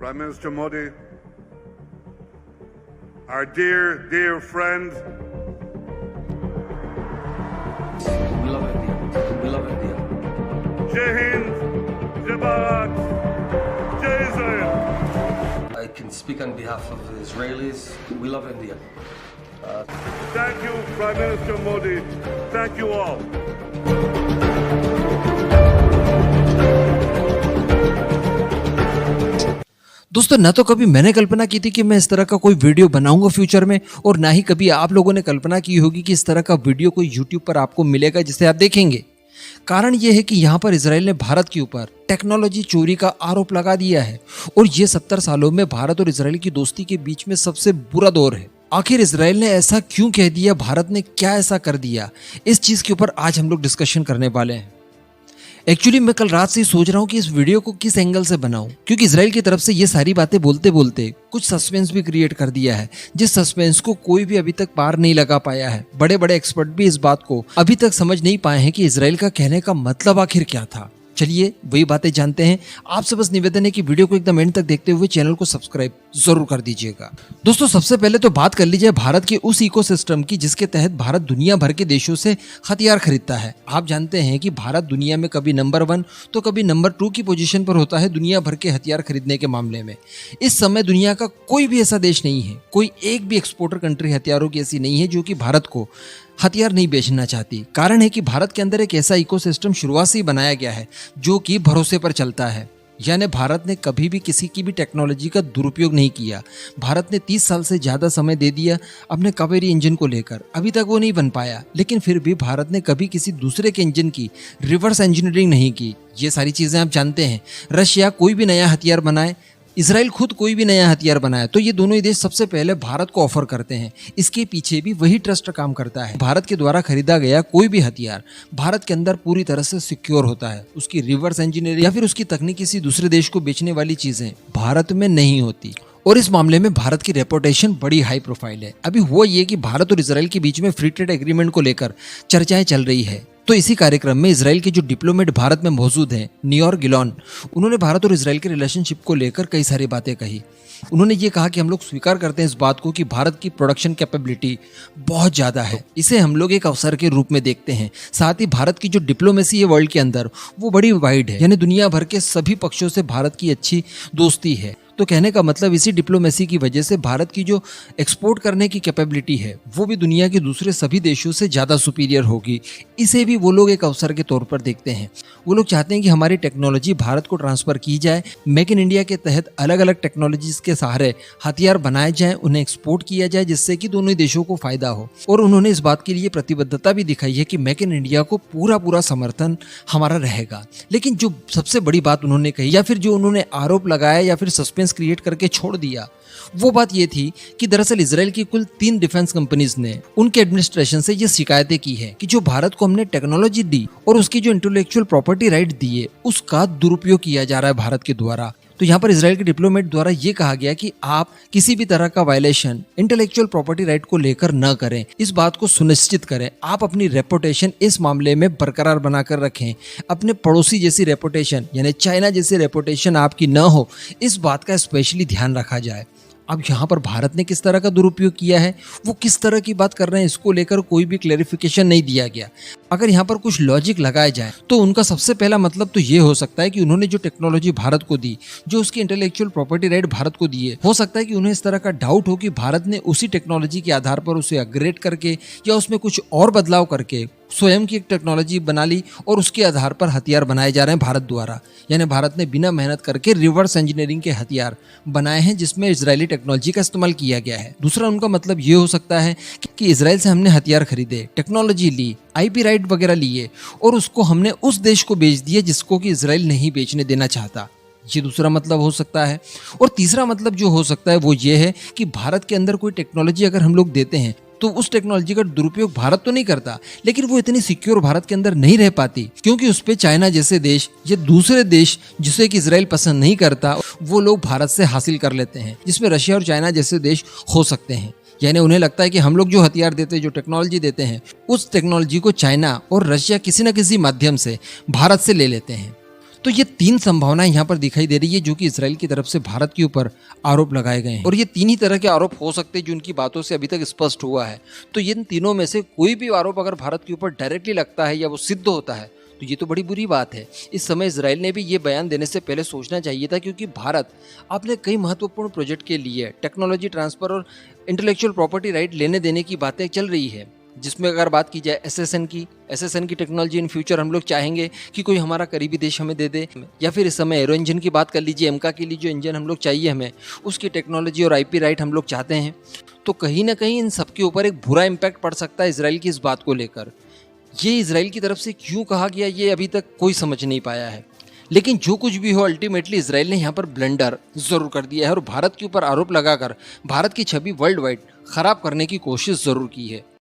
Prime Minister Modi, our dear, dear friend. We love India. We love India. Jai Hind, Jai Bharat, Jai Israel. I can speak on behalf of the Israelis. We love India. Thank you, Prime Minister Modi. Thank you all. दोस्तों, न तो कभी मैंने कल्पना की थी कि मैं इस तरह का कोई वीडियो बनाऊंगा फ्यूचर में, और ना ही कभी आप लोगों ने कल्पना की होगी कि इस तरह का वीडियो कोई यूट्यूब पर आपको मिलेगा जिसे आप देखेंगे। कारण यह है कि यहाँ पर इजराइल ने भारत के ऊपर टेक्नोलॉजी चोरी का आरोप लगा दिया है, और ये 70 सालों में भारत और इजराइल की दोस्ती के बीच में सबसे बुरा दौर है। आखिर इजराइल ने ऐसा क्यों कह दिया, भारत ने क्या ऐसा कर दिया, इस चीज के ऊपर आज हम लोग डिस्कशन करने वाले हैं। एक्चुअली मैं कल रात से ही सोच रहा हूँ कि इस वीडियो को किस एंगल से बनाऊं, क्योंकि इजराइल की तरफ से ये सारी बातें बोलते बोलते कुछ सस्पेंस भी क्रिएट कर दिया है, जिस सस्पेंस को कोई भी अभी तक पार नहीं लगा पाया है। बड़े बड़े एक्सपर्ट भी इस बात को अभी तक समझ नहीं पाए हैं कि इजराइल का कहने का मतलब आखिर क्या था। चलिए वही बातें जानते हैं। आपसे बस निवेदन है कि वीडियो को एकदम एंड तक देखते हुए चैनल को सब्सक्राइब जरूर कर दीजिएगा। दोस्तों, सबसे पहले तो बात कर लीजिए भारत के उस इकोसिस्टम की जिसके तहत भारत दुनिया भर के देशों से हथियार खरीदता है। आप जानते हैं कि भारत दुनिया में कभी नंबर 1 तो कभी नंबर 2 की पोजीशन पर होता है दुनिया भर के हथियार खरीदने के मामले में। इस समय दुनिया का कोई भी ऐसा देश नहीं है, कोई एक भी एक्सपोर्टर कंट्री हथियारों की ऐसी नहीं है जो कि भारत को हथियार नहीं बेचना चाहती। कारण है कि भारत के अंदर एक ऐसा इकोसिस्टम शुरुआत से ही बनाया गया है जो कि भरोसे पर चलता है। यानी भारत ने कभी भी किसी की भी टेक्नोलॉजी का दुरुपयोग नहीं किया। भारत ने 30 साल से ज़्यादा समय दे दिया अपने कावेरी इंजन को लेकर, अभी तक वो नहीं बन पाया, लेकिन फिर भी भारत ने कभी किसी दूसरे के इंजन की रिवर्स इंजीनियरिंग नहीं की। ये सारी चीज़ें आप जानते हैं। रशिया कोई भी नया हथियार बनाए, इजराइल खुद कोई भी नया हथियार बनाया, तो ये दोनों ही देश सबसे पहले भारत को ऑफर करते हैं। इसके पीछे भी वही ट्रस्ट काम करता है। भारत के द्वारा खरीदा गया कोई भी हथियार भारत के अंदर पूरी तरह से सिक्योर होता है। उसकी रिवर्स इंजीनियरिंग या फिर उसकी तकनीक किसी दूसरे देश को बेचने वाली चीजें भारत में नहीं होती, और इस मामले में भारत की रेपुटेशन बड़ी हाई प्रोफाइल है। अभी हुआ ये कि भारत और इजराइल के बीच में फ्री ट्रेड एग्रीमेंट को लेकर चर्चाएं चल रही है। तो इसी कार्यक्रम में इजराइल के जो डिप्लोमेट भारत में मौजूद हैं, नियोर गिलोन, उन्होंने भारत और इजराइल के रिलेशनशिप को लेकर कई सारी बातें कही। उन्होंने ये कहा कि हम लोग स्वीकार करते हैं इस बात को कि भारत की प्रोडक्शन कैपेबिलिटी बहुत ज़्यादा है, इसे हम लोग एक अवसर के रूप में देखते हैं। साथ ही भारत की जो डिप्लोमेसी है वर्ल्ड के अंदर वो बड़ी वाइड है, यानी दुनिया भर के सभी पक्षों से भारत की अच्छी दोस्ती है। तो कहने का मतलब इसी डिप्लोमेसी की वजह से भारत की जो एक्सपोर्ट करने की कैपेबिलिटी है वो भी दुनिया के दूसरे सभी देशों से ज़्यादा सुपीरियर होगी। इसे भी वो लोग एक अवसर के तौर पर देखते हैं। वो लोग चाहते हैं कि हमारी टेक्नोलॉजी भारत को ट्रांसफ़र की जाए, मेक इन इंडिया के तहत अलग अलग टेक्नोलॉजीज के सहारे हथियार बनाए जाएं, उन्हें एक्सपोर्ट किया जाए, जिससे कि दोनों ही देशों को फायदा हो। और उन्होंने इस बात के लिए प्रतिबद्धता भी दिखाई है कि मेक इन इंडिया को पूरा समर्थन हमारा रहेगा। लेकिन जो सबसे बड़ी बात उन्होंने कही या फिर जो उन्होंने आरोप लगाया या फिर सस्पेंस क्रिएट करके छोड़ दिया, वो बात ये थी कि दरअसल इजराइल की कुल 3 डिफेंस कंपनीज ने उनके एडमिनिस्ट्रेशन से ये शिकायतें की है कि जो भारत को हमने टेक्नोलॉजी दी और उसकी जो इंटेलेक्चुअल प्रॉपर्टी राइट दिए उसका दुरुपयोग किया जा रहा है भारत के द्वारा। तो यहाँ पर इजराइल के डिप्लोमेट द्वारा ये कहा गया कि आप किसी भी तरह का वायलेशन इंटेलेक्चुअल प्रॉपर्टी राइट को लेकर न करें, इस बात को सुनिश्चित करें। आप अपनी रेपुटेशन इस मामले में बरकरार बनाकर रखें। अपने पड़ोसी जैसी रेपुटेशन यानी चाइना जैसी रेपुटेशन आपकी न हो, इस बात का स्पेशली ध्यान रखा जाए। अब यहाँ पर भारत ने किस तरह का दुरुपयोग किया है, वो किस तरह की बात कर रहे हैं, इसको लेकर कोई भी क्लैरिफिकेशन नहीं दिया गया। अगर यहाँ पर कुछ लॉजिक लगाया जाए तो उनका सबसे पहला मतलब तो ये हो सकता है कि उन्होंने जो टेक्नोलॉजी भारत को दी, जो उसकी इंटेलेक्चुअल प्रॉपर्टी राइट भारत को दिए, हो सकता है कि उन्हें इस तरह का डाउट हो कि भारत ने उसी टेक्नोलॉजी के आधार पर उसे अपग्रेड करके या उसमें कुछ और बदलाव करके स्वयं की एक टेक्नोलॉजी बना ली और उसके आधार पर हथियार बनाए जा रहे हैं भारत द्वारा। यानी भारत ने बिना मेहनत करके रिवर्स इंजीनियरिंग के हथियार बनाए हैं जिसमें इजरायली टेक्नोलॉजी का इस्तेमाल किया गया है। दूसरा उनका मतलब ये हो सकता है कि इजराइल से हमने हथियार खरीदे, टेक्नोलॉजी ली, IP राइट वगैरह लिए और उसको हमने उस देश को बेच दिया जिसको कि इजराइल नहीं बेचने देना चाहता। ये दूसरा मतलब हो सकता है। और तीसरा मतलब जो हो सकता है वो ये है कि भारत के अंदर कोई टेक्नोलॉजी अगर हम लोग देते हैं तो उस टेक्नोलॉजी का दुरुपयोग भारत तो नहीं करता, लेकिन वो इतनी सिक्योर भारत के अंदर नहीं रह पाती, क्योंकि उस पे चाइना जैसे देश या दूसरे देश जिसे कि इजराइल पसंद नहीं करता, वो लोग भारत से हासिल कर लेते हैं, जिसमें रशिया और चाइना जैसे देश हो सकते हैं। यानी उन्हें लगता है कि हम लोग जो हथियार देते हैं, जो टेक्नोलॉजी देते हैं, उस टेक्नोलॉजी को चाइना और रशिया किसी न किसी माध्यम से भारत से ले लेते हैं। तो ये तीन संभावनाएं यहाँ पर दिखाई दे रही है जो कि इजराइल की तरफ से भारत के ऊपर आरोप लगाए गए हैं, और ये तीन ही तरह के आरोप हो सकते हैं जो उनकी बातों से अभी तक स्पष्ट हुआ है। तो इन तीनों में से कोई भी आरोप अगर भारत के ऊपर डायरेक्टली लगता है या वो सिद्ध होता है तो ये तो बड़ी बुरी बात है। इस समय इजराइल ने भी ये बयान देने से पहले सोचना चाहिए था, क्योंकि भारत अपने कई महत्वपूर्ण प्रोजेक्ट के लिए टेक्नोलॉजी ट्रांसफर और इंटेलेक्चुअल प्रॉपर्टी राइट लेने देने की बातें चल रही है, जिसमें अगर बात की जाए एसएसएन की टेक्नोलॉजी इन फ्यूचर हम लोग चाहेंगे कि कोई हमारा करीबी देश हमें दे दे, या फिर इस समय एरो इंजन की बात कर लीजिए, एमका के लिए जो इंजन हम लोग चाहिए हमें उसकी टेक्नोलॉजी और आईपी राइट हम लोग चाहते हैं। तो कहीं ना कहीं इन सबके ऊपर एक बुरा इम्पैक्ट पड़ सकता है इजराइल की इस बात को लेकर। ये इजराइल की तरफ से क्यों कहा गया ये अभी तक कोई समझ नहीं पाया है, लेकिन जो कुछ भी हो अल्टीमेटली इजराइल ने यहाँ पर ब्लंडर जरूर कर दिया है और भारत के ऊपर आरोप लगाकर भारत की छवि वर्ल्ड वाइड खराब करने की कोशिश जरूर की है।